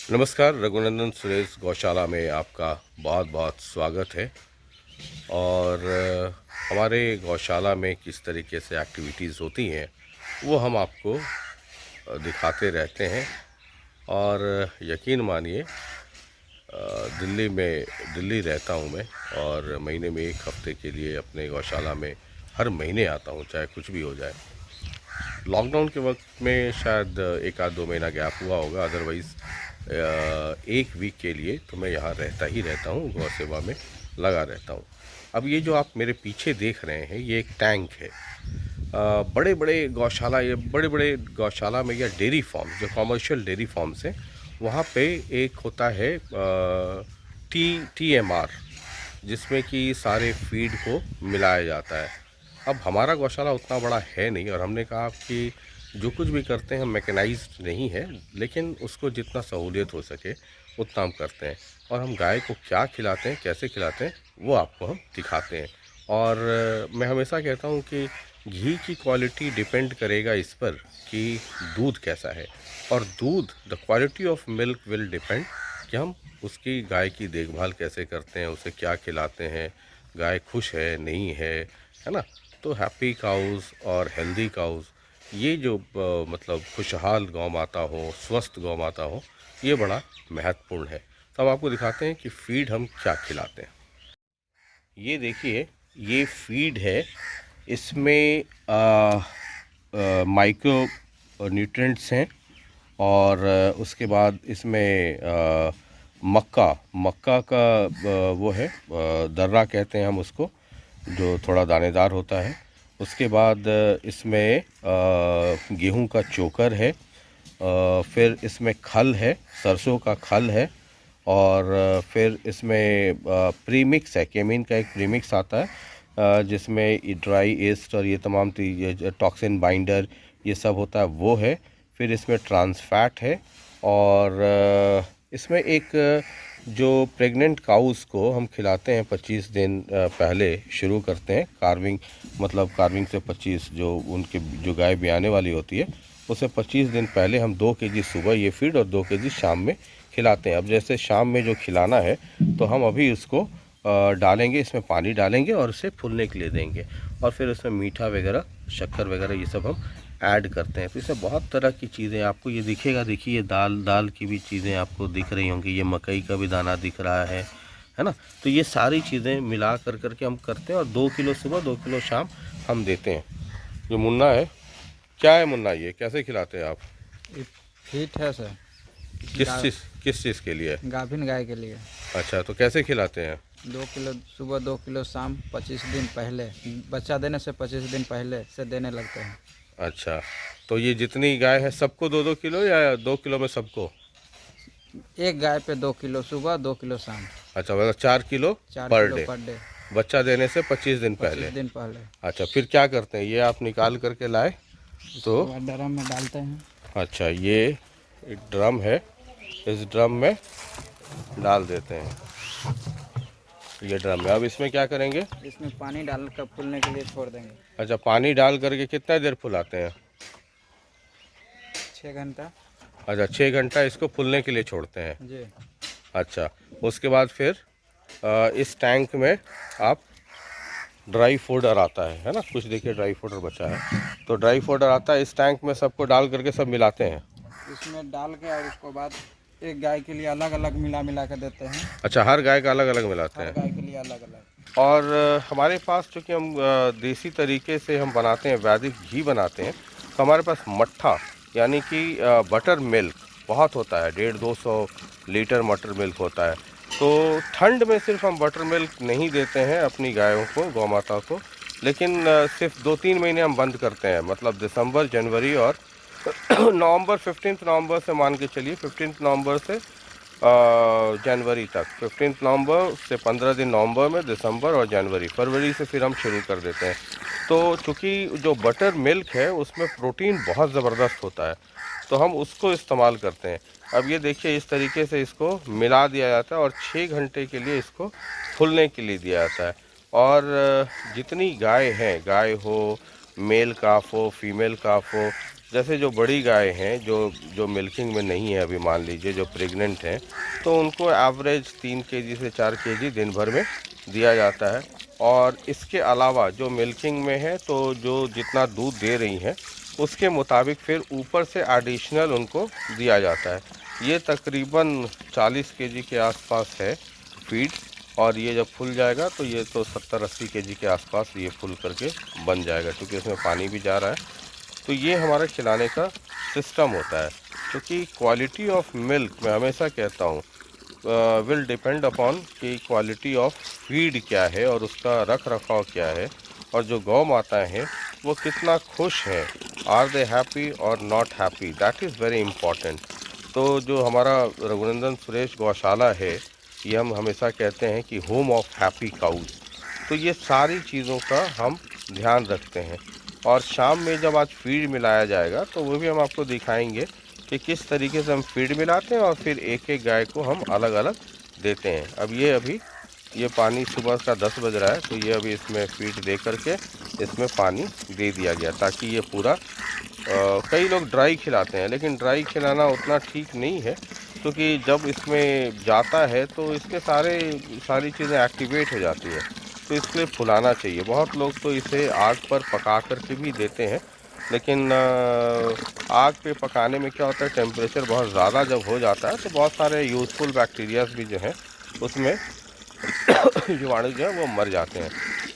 नमस्कार। रघुनंदन सुरेश गौशाला में आपका बहुत बहुत स्वागत है। और हमारे गौशाला में किस तरीके से एक्टिविटीज़ होती हैं वो हम आपको दिखाते रहते हैं। और यकीन मानिए, दिल्ली रहता हूँ मैं, और महीने में एक हफ्ते के लिए अपने गौशाला में हर महीने आता हूँ, चाहे कुछ भी हो जाए। लॉकडाउन के वक्त में शायद एक आध 2 महीना गैप हुआ होगा, अदरवाइज़ एक वीक के लिए तो मैं यहाँ रहता ही रहता हूँ, गौ सेवा में लगा रहता हूँ। अब ये जो आप मेरे पीछे देख रहे हैं ये एक टैंक है। बड़े बड़े गौशाला, ये बड़े बड़े गौशाला में या डेयरी फार्म, जो कमर्शियल डेयरी फार्म्स हैं, वहाँ पे एक होता है TMR, जिसमें कि सारे फीड को मिलाया जाता है। अब हमारा गौशाला उतना बड़ा है नहीं, और हमने कहा कि जो कुछ भी करते हैं मैकेनाइज्ड नहीं है, लेकिन उसको जितना सहूलियत हो सके उतना हम करते हैं। और हम गाय को क्या खिलाते हैं, कैसे खिलाते हैं, वो आपको हम दिखाते हैं। और मैं हमेशा कहता हूँ कि घी की क्वालिटी डिपेंड करेगा इस पर कि दूध कैसा है। और the quality of milk will depend कि हम उसकी गाय की देखभाल कैसे करते हैं, उसे क्या खिलाते हैं, गाय खुश है नहीं है ना। तो हैप्पी काउज़ और हेल्दी काउज़, ये जो मतलब खुशहाल गौ माता हो, स्वस्थ गौ माता हो, ये बड़ा महत्वपूर्ण है। तो अब आपको दिखाते हैं कि फ़ीड हम क्या खिलाते हैं। ये देखिए, ये फ़ीड है। इसमें माइक्रो न्यूट्रिएंट्स हैं। और उसके बाद इसमें मक्का मक्का का वो है, दर्रा कहते हैं हम उसको, जो थोड़ा दानेदार होता है। उसके बाद इसमें गेहूं का चोकर है। फिर इसमें खल है, सरसों का खल है। और फिर इसमें प्रीमिक्स है, केमिन का एक प्रीमिक्स आता है, जिसमें ड्राई ईस्ट और ये तमाम ये टॉक्सिन बाइंडर ये सब होता है, वो है। फिर इसमें ट्रांस फैट है। और इसमें एक जो प्रेग्नेंट काउस को हम खिलाते हैं 25 दिन पहले शुरू करते हैं कार्विंग, मतलब कार्विंग से 25, जो उनके जो गाय ब्याने वाली होती है उसे 25 दिन पहले हम 2 केजी सुबह ये फीड और 2 केजी शाम में खिलाते हैं। अब जैसे शाम में जो खिलाना है तो हम अभी उसको डालेंगे, इसमें पानी डालेंगे और उसे फूलने के लिए देंगे। और फिर उसमें मीठा वगैरह, शक्कर वगैरह ये सब हम ऐड करते हैं। तो इसमें बहुत तरह की चीज़ें आपको ये दिखेगा। देखिए, दाल की भी चीज़ें आपको दिख रही होंगी, ये मकई का भी दाना दिख रहा है ना। तो ये सारी चीज़ें मिला करके हम करते हैं, और 2 किलो सुबह 2 किलो शाम हम देते हैं। जो मुन्ना है, क्या है मुन्ना, ये कैसे खिलाते हैं आप? ये फीट है सर। किस चीज़ के लिए? गाभिन गाय के लिए। अच्छा, तो कैसे खिलाते हैं? 2 किलो सुबह 2 किलो शाम, 25 दिन पहले, बच्चा देने से 25 दिन पहले से देने लगते हैं। अच्छा, तो ये जितनी गाय है सबको 2-2 किलो, या 2 किलो में सबको? एक गाय पे 2 किलो सुबह, 2 किलो शाम। अच्छा, मतलब 4 किलो पर4 किलो डे, पर डे, बच्चा देने से 25 दिन पहले। 25 दिन पहले। अच्छा, फिर क्या करते हैं, ये आप निकाल करके लाए तो? उसके बाद ड्रम में डालते हैं। अच्छा, ये एक ड्रम है, इस ड्रम में डाल देते हैं। ये ड्रम में अब इसमें क्या करेंगे? इसमें पानी डाल कर फूलने के लिए छोड़ देंगे। अच्छा, पानी डाल करके कितना देर फुलाते हैं? 6 घंटा। अच्छा, 6 घंटा इसको फूलने के लिए छोड़ते हैं। जी। अच्छा, उसके बाद फिर इस टैंक में आप ड्राई फोडर आता है ना, कुछ देखिए ड्राई फोडर बचा है, तो ड्राई फोडर आता है इस टैंक में, सबको डाल करके सब मिलाते हैं। इसमें डाल के और उसके बाद एक गाय के लिए अलग अलग मिला के देते हैं। अच्छा, हर गाय का अलग अलग मिलाते हर हैं। गाय के लिए अलग अलग। और हमारे पास चूँकि हम देसी तरीके से हम बनाते हैं, वैदिक घी बनाते हैं, तो हमारे पास मट्ठा यानी कि बटर मिल्क बहुत होता है, 150-200 लीटर बटर मिल्क होता है। तो ठंड में सिर्फ हम बटर मिल्क नहीं देते हैं अपनी गायों को, गौ माता को, लेकिन सिर्फ 2-3 महीने हम बंद करते हैं, मतलब दिसंबर, जनवरी और नवंबर। 15 नवंबर से मान के चलिए, 15 नवंबर से जनवरी तक, 15 नवंबर से 15 दिन नवंबर में, दिसंबर और जनवरी, फरवरी से फिर हम शुरू कर देते हैं। तो चूँकि जो बटर मिल्क है उसमें प्रोटीन बहुत ज़बरदस्त होता है, तो हम उसको इस्तेमाल करते हैं। अब ये देखिए, इस तरीके से इसको मिला दिया जाता है और 6 घंटे के लिए इसको फूलने के लिए दिया जाता है। और जितनी गाय हैं, गाय हो, मेल काफ हो, फीमेल काफ हो, जैसे जो बड़ी गाय हैं जो जो मिल्किंग में नहीं है, अभी मान लीजिए जो प्रेग्नेंट हैं, तो उनको एवरेज 3 केजी से 4 केजी दिन भर में दिया जाता है। और इसके अलावा जो मिल्किंग में है, तो जो जितना दूध दे रही हैं उसके मुताबिक फिर ऊपर से एडिशनल उनको दिया जाता है। ये तकरीबन 40 केजी के आसपास है फीड, और ये जब फूल जाएगा तो ये तो 70-80 केजी के आसपास ये फुल करके बन जाएगा, क्योंकि इसमें पानी भी जा रहा है। तो ये हमारा खिलाने का सिस्टम होता है, क्योंकि क्वालिटी ऑफ मिल्क मैं हमेशा कहता हूँ विल डिपेंड अपॉन कि क्वालिटी ऑफ फीड क्या है और उसका रख रखाव क्या है, और जो गौ माताएँ हैं वो कितना खुश हैं, आर दे हैप्पी और not happy, that is very important. तो जो हमारा रघुनंदन सुरेश गौशाला है, ये हम हमेशा कहते हैं कि होम ऑफ हैप्पी काउज। तो ये सारी चीज़ों का हम ध्यान रखते हैं। और शाम में जब आज फीड मिलाया जाएगा तो वो भी हम आपको दिखाएंगे कि किस तरीके से हम फीड मिलाते हैं, और फिर एक एक गाय को हम अलग अलग देते हैं। अब ये पानी सुबह का 10 बज रहा है, तो ये अभी इसमें फीड दे करके इसमें पानी दे दिया गया, ताकि ये पूरा कई लोग ड्राई खिलाते हैं, लेकिन ड्राई खिलाना उतना ठीक नहीं है, क्योंकि जब इसमें जाता है तो इसके सारी चीज़ें एक्टिवेट हो जाती है, तो इसलिए फुलाना चाहिए। बहुत लोग तो इसे आग पर पका करके भी देते हैं, लेकिन आग पे पकाने में क्या होता है, टेम्परेचर बहुत ज़्यादा जब हो जाता है तो बहुत सारे यूज़फुल बैक्टीरियाज भी जो हैं उसमें जीवाणु जो है वो मर जाते हैं।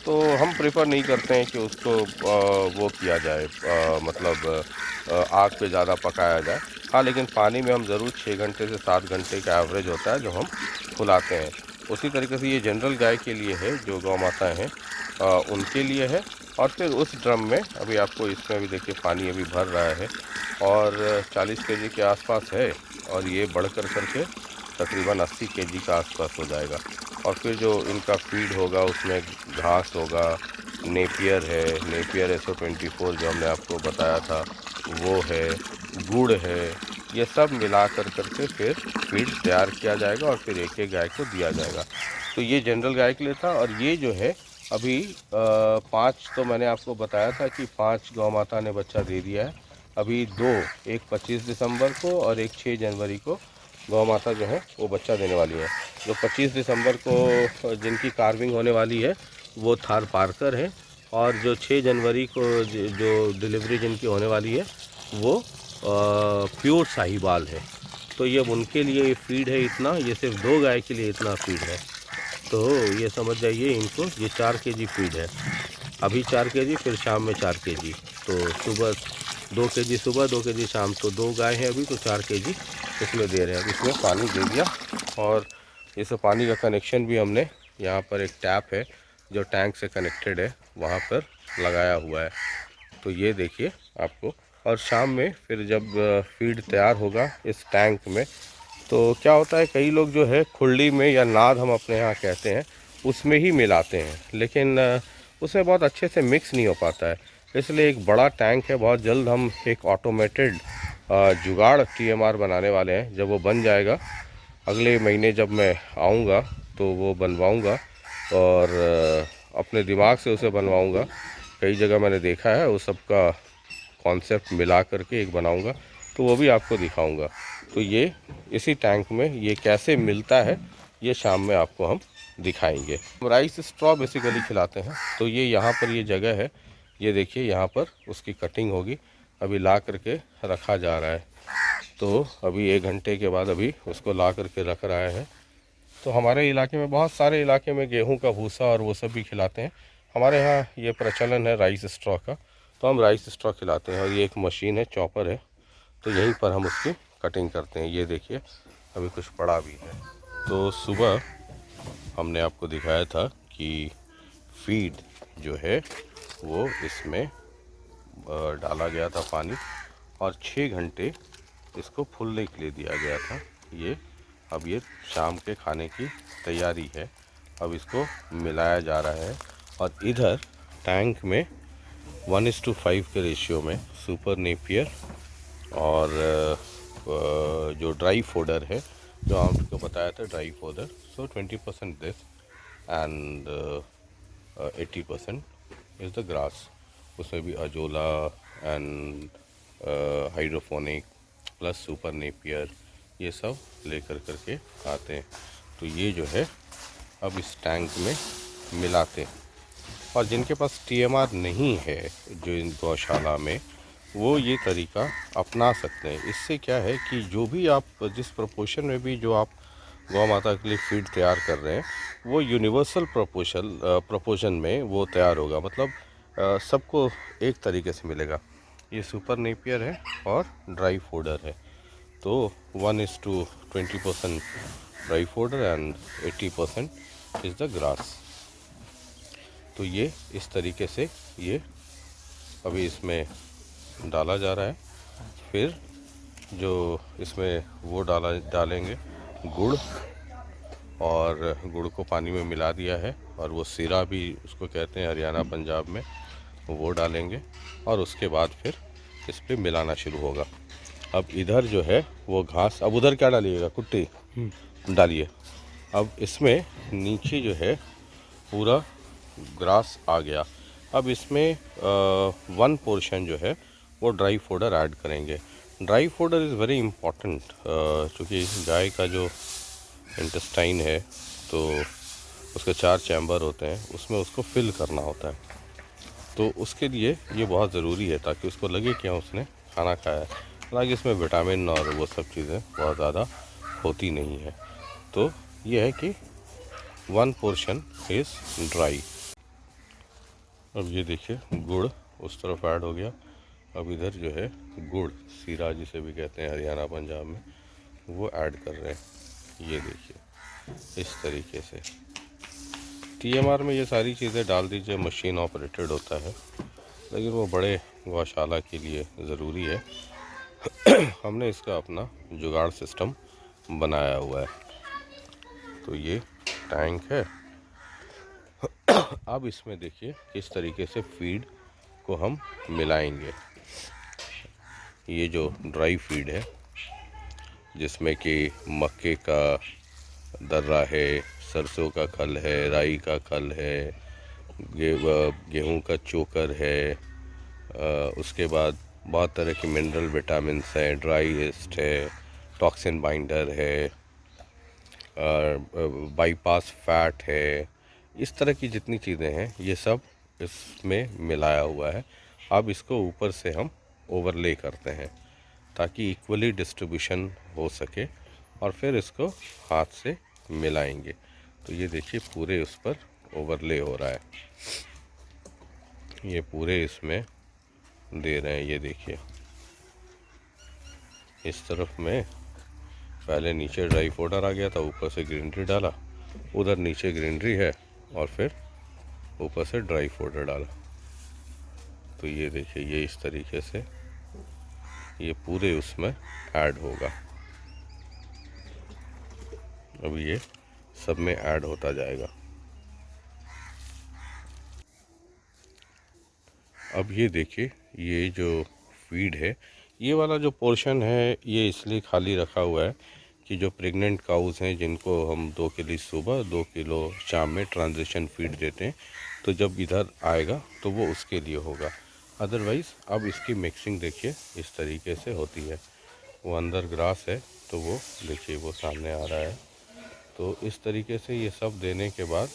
तो हम प्रेफर नहीं करते हैं कि उसको वो किया जाए, मतलब आग पे ज़्यादा पकाया जाए। हाँ, लेकिन पानी में हम ज़रूर 6 घंटे से 7 घंटे का एवरेज होता है जो हम फुलाते हैं। उसी तरीके से ये जनरल गाय के लिए है, जो गौ माताएँ हैं उनके लिए है। और फिर उस ड्रम में अभी आपको इसमें भी देखिए पानी अभी भर रहा है, और 40 केजी के आसपास है, और ये बढ़ कर करके तकरीबन 80 केजी का आसपास हो जाएगा। और फिर जो इनका फीड होगा उसमें घास होगा, नेपियर है, नेपियर SO24 जो हमने आपको बताया था वो है, गुड़ है, ये सब मिला कर करके फिर फीड तैयार किया जाएगा और फिर एक एक गाय को दिया जाएगा। तो ये जनरल गाय के लिए था। और ये जो है अभी 5 तो मैंने आपको बताया था कि 5 गौ माता ने बच्चा दे दिया है। अभी 2, एक 25 दिसंबर को और एक 6 जनवरी को गौ माता जो है वो बच्चा देने वाली है। जो 25 दिसंबर को जिनकी कार्विंग होने वाली है वो थार पारकर है, और जो 6 जनवरी को जो डिलीवरी जिनकी होने वाली है वो प्योर साहिवाल है। तो ये उनके लिए फीड है इतना, ये सिर्फ 2 गाय के लिए इतना फीड है। तो ये समझ जाइए इनको, ये 4 केजी फीड है। अभी 4 केजी, फिर शाम में 4 केजी, तो सुबह 2 केजी सुबह, 2 केजी शाम, तो 2 गाय हैं अभी, तो 4 केजी इसमें दे रहे हैं। अब इसमें पानी दे दिया, और इस पानी का कनेक्शन भी हमने यहाँ पर एक टैप है जो टैंक से कनेक्टेड है, वहाँ पर लगाया हुआ है। तो ये देखिए आपको। और शाम में फिर जब फीड तैयार होगा इस टैंक में, तो क्या होता है, कई लोग जो है खुरली में या नाद हम अपने यहाँ कहते हैं उसमें ही मिलाते हैं, लेकिन उसमें बहुत अच्छे से मिक्स नहीं हो पाता है। इसलिए एक बड़ा टैंक है, बहुत जल्द हम एक ऑटोमेटेड जुगाड़ TMR बनाने वाले हैं। जब वो बन जाएगा अगले महीने, जब मैं आऊँगा तो वो बनवाऊँगा, और अपने दिमाग से उसे बनवाऊँगा। कई जगह मैंने देखा है, उस सब का कॉन्सेप्ट मिला करके एक बनाऊँगा, तो वो भी आपको दिखाऊँगा। तो ये इसी टैंक में ये कैसे मिलता है, ये शाम में आपको हम दिखाएंगे। राइस स्ट्रॉ बेसिकली खिलाते हैं। तो ये यहाँ पर ये जगह है, ये देखिए यहाँ पर उसकी कटिंग होगी, अभी ला करके रखा जा रहा है। तो अभी 1 घंटे के बाद अभी उसको ला करके रख रहा है। तो हमारे इलाके में, बहुत सारे इलाके में गेहूं का भूसा और वो सब भी खिलाते हैं। हमारे यहाँ ये प्रचलन है राइस स्ट्रॉ का, तो हम राइस स्ट्रॉ खिलाते हैं। और ये एक मशीन है, चॉपर है, तो यहीं पर हम उसकी कटिंग करते हैं। ये देखिए अभी कुछ पड़ा भी है। तो सुबह हमने आपको दिखाया था कि फीड जो है वो इसमें डाला गया था पानी, और 6 घंटे इसको फूलने के लिए दिया गया था। अब ये शाम के खाने की तैयारी है। अब इसको मिलाया जा रहा है, और इधर टैंक में 1:5 के रेशियो में सुपर नेपियर और जो ड्राई फोडर है, जो आपको बताया था dry fodder, so 20% this and 80% is the grass. उसमें भी azolla and hydroponic plus super Napier, ये सब लेकर करके आते हैं। तो ये जो है अब इस टैंक में मिलाते हैं। और जिनके पास TMR नहीं है जो इन गौशाला में, वो ये तरीका अपना सकते हैं। इससे क्या है कि जो भी आप जिस प्रोपोर्शन में भी जो आप गौ माता के लिए फीड तैयार कर रहे हैं, वो यूनिवर्सल प्रोपोर्शन में वो तैयार होगा। मतलब सबको एक तरीके से मिलेगा। ये सुपर नेपियर है और ड्राई फोडर है। तो 1:20% dry fodder and 80% is the grass. तो ये इस तरीके से ये अभी इसमें डाला जा रहा है। फिर जो इसमें वो डालेंगे गुड़, और गुड़ को पानी में मिला दिया है, और वो सिरा भी उसको कहते हैं हरियाणा पंजाब में, वो डालेंगे। और उसके बाद फिर इस पर मिलाना शुरू होगा। अब इधर जो है वो घास, अब उधर क्या डालिएगा, कुट्टी डालिए। अब इसमें नीचे जो है पूरा ग्रास आ गया। अब इसमें 1 पोर्शन जो है वो ड्राई फोडर ऐड करेंगे। Dry fodder is very important, क्योंकि गाय का जो इंटेस्टाइन है तो उसके 4 चैम्बर होते हैं, उसमें उसको फिल करना होता है। तो उसके लिए ये बहुत ज़रूरी है, ताकि उसको लगे कि उसने खाना खाया है। हालांकि इसमें विटामिन और वो सब चीज़ें बहुत ज़्यादा होती नहीं है। तो ये है कि 1 पोर्शन इज़ ड्राई। अब ये देखिए गुड़ उस तरफ ऐड हो गया। अब इधर जो है गुड़, सीरा जिसे भी कहते हैं हरियाणा पंजाब में, वो ऐड कर रहे हैं। ये देखिए इस तरीके से। TMR में ये सारी चीज़ें डाल दीजिए, मशीन ऑपरेटेड होता है, लेकिन वो बड़े गौशाला के लिए ज़रूरी है। हमने इसका अपना जुगाड़ सिस्टम बनाया हुआ है। तो ये टैंक है। अब इसमें देखिए किस तरीके से फीड को हम मिलाएंगे। ये जो ड्राई फीड है, जिसमें कि मक्के का दर्रा है, सरसों का खल है, राई का खल है, गेहूं का चोकर है, उसके बाद बहुत तरह के मिनरल विटामिन्स हैं, ड्राई ईस्ट है, टॉक्सिन बाइंडर है, बाईपास फैट है। इस तरह की जितनी चीज़ें हैं ये सब इसमें मिलाया हुआ है। अब इसको ऊपर से हम ओवरले करते हैं ताकि इक्वली डिस्ट्रीब्यूशन हो सके, और फिर इसको हाथ से मिलाएंगे। तो ये देखिए पूरे उस पर ओवरले हो रहा है, ये पूरे इसमें दे रहे हैं। ये देखिए इस तरफ में पहले नीचे ड्राई फोडर आ गया था, ऊपर से ग्रीनरी डाला, उधर नीचे ग्रीनरी है और फिर ऊपर से ड्राई फोडर डाला। तो ये देखिए ये इस तरीके से ये पूरे उसमें ऐड होगा। अब ये सब में ऐड होता जाएगा। अब ये देखिए ये जो फीड है, ये वाला जो पोर्शन है ये इसलिए खाली रखा हुआ है कि जो प्रेग्नेंट काउज़ हैं जिनको हम 2 किलो सुबह 2 किलो शाम में ट्रांजिशन फीड देते हैं, तो जब इधर आएगा तो वो उसके लिए होगा। अदरवाइज़ अब इसकी मिक्सिंग देखिए इस तरीके से होती है। वो अंदर ग्रास है तो वो देखिए वो सामने आ रहा है। तो इस तरीके से ये सब देने के बाद,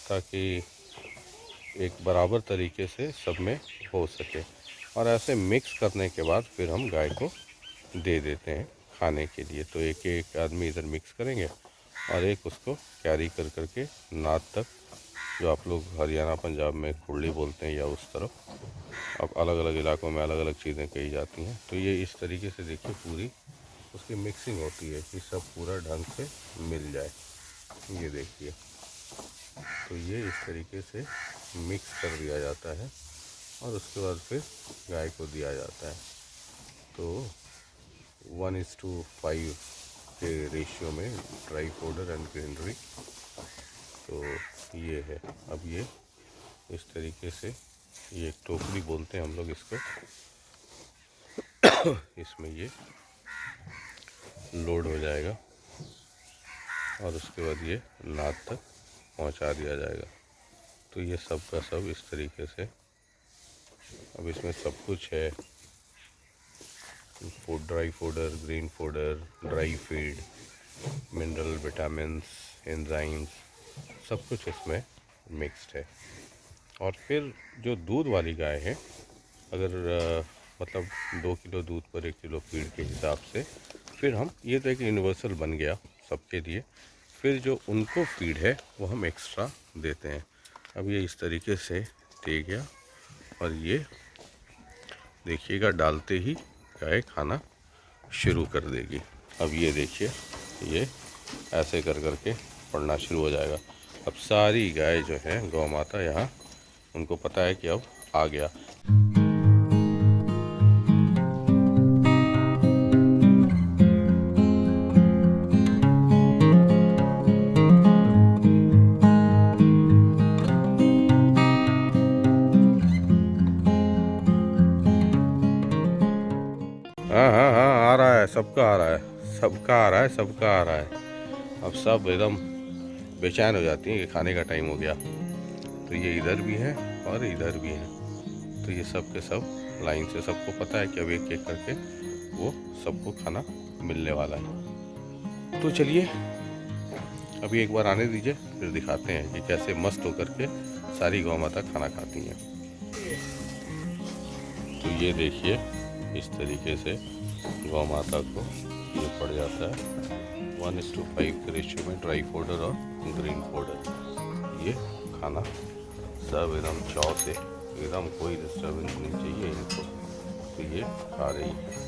ताकि एक बराबर तरीके से सब में हो सके, और ऐसे मिक्स करने के बाद फिर हम गाय को दे देते हैं खाने के लिए। तो एक एक आदमी इधर मिक्स करेंगे और एक उसको कैरी कर करके नाद तक, जो आप लोग हरियाणा पंजाब में कुर्ली बोलते हैं या उस तरफ, अब अलग अलग इलाकों में अलग अलग चीज़ें कही जाती हैं। तो ये इस तरीके से देखिए पूरी उसकी मिक्सिंग होती है कि सब पूरा ढंग से मिल जाए। ये देखिए तो ये इस तरीके से मिक्स कर दिया जाता है और उसके बाद फिर गाय को दिया जाता है। तो 1:5 के रेशियो में ड्राई पाउडर एंड ग्रीनरी। तो ये है। अब ये इस तरीके से, ये एक टोकरी बोलते हैं हम लोग इसको, इसमें ये लोड हो जाएगा और उसके बाद ये नाद तक पहुंचा दिया जाएगा। तो ये सब का सब इस तरीके से, अब इसमें सब कुछ है, food, dry fodder, green fodder, dry feed, mineral, vitamins, enzymes, सब कुछ इसमें मिक्स्ड है। और फिर जो दूध वाली गाय है, अगर मतलब 2 किलो दूध पर 1 किलो फीड के हिसाब से, फिर हम, ये तो एक यूनिवर्सल बन गया सबके लिए, फिर जो उनको फीड है वो हम एक्स्ट्रा देते हैं। अब ये इस तरीके से दे गया और ये देखिएगा डालते ही गाय खाना शुरू कर देगी। अब ये देखिए, ये ऐसे कर करके पड़ना शुरू हो जाएगा। अब सारी गाय जो है गौ माता यहाँ, उनको पता है कि अब आ गया। हाँ हाँ हाँ, आ रहा है, सबका आ रहा है, सबका आ रहा है, सबका आ रहा है। अब सब एकदम बेचैन हो जाती हैं कि खाने का टाइम हो गया। तो ये इधर भी हैं और इधर भी हैं, तो ये सब के सब लाइन से, सबको पता है कि अब एक एक करके वो सबको खाना मिलने वाला है। तो चलिए अभी एक बार आने दीजिए, फिर दिखाते हैं कि कैसे मस्त होकर के सारी गौ माता खाना खाती हैं। तो ये देखिए, इस तरीके से गौ माता को ये पड़ जाता है 1:5 के रेशियो में ड्राई पाउडर और ग्रीन पाउडर। ये खाना सब एकदम चाव से, एकदम कोई डिस्टर्बेंस नहीं चाहिए इनको, तो ये खा रही है।